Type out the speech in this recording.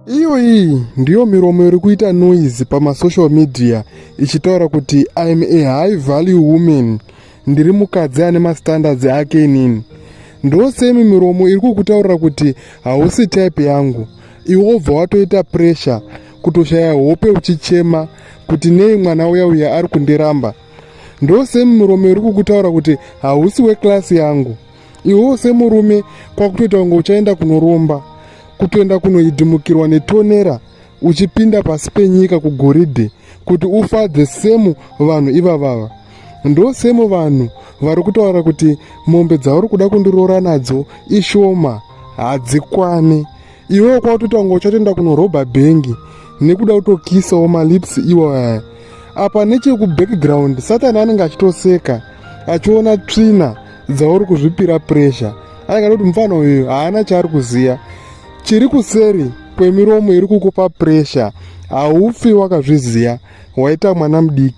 Iyi ndiyo miromo iri kuita noise pamasocial media ichitaura kuti I'm a high value woman, ndiri mukadzi ane mastandards ake inini. Ndosemi miromo iri kukutaurira kuti hausi type yangu, iwe wobva watoita pressure kutoshaya hope uchichema kuti nei mwana uya ari kundiramba. Ndosemi miromo iri kukutaura kuti hausi weklasi yangu, iwe semurume kwakutoita kunge uchaenda kunoromba, kutoenda kunoidhimukirwa netonera uchipinda pasi penyika kugoridhe kuti ufadze semu vanhu ivavava. Ndosemu vanhu vari kutaura kuti mombe dzauri kuda kundiroora nadzo ishoma, hadzikwani. Iwewo kwautoita kunge uchatoenda kunoroba bhengi nekuda kutokisawo malipsi iwaya. Apa nechekubackground Satani anenge achitoseka achiona tsvina dzauri kuzvipira pressure. Anenge kuti mufana uyu haana chaari kuziya. Chiri kuseri kwemiromo iri kukupa pressure haufi wakazviziya, waita mwana mudiki.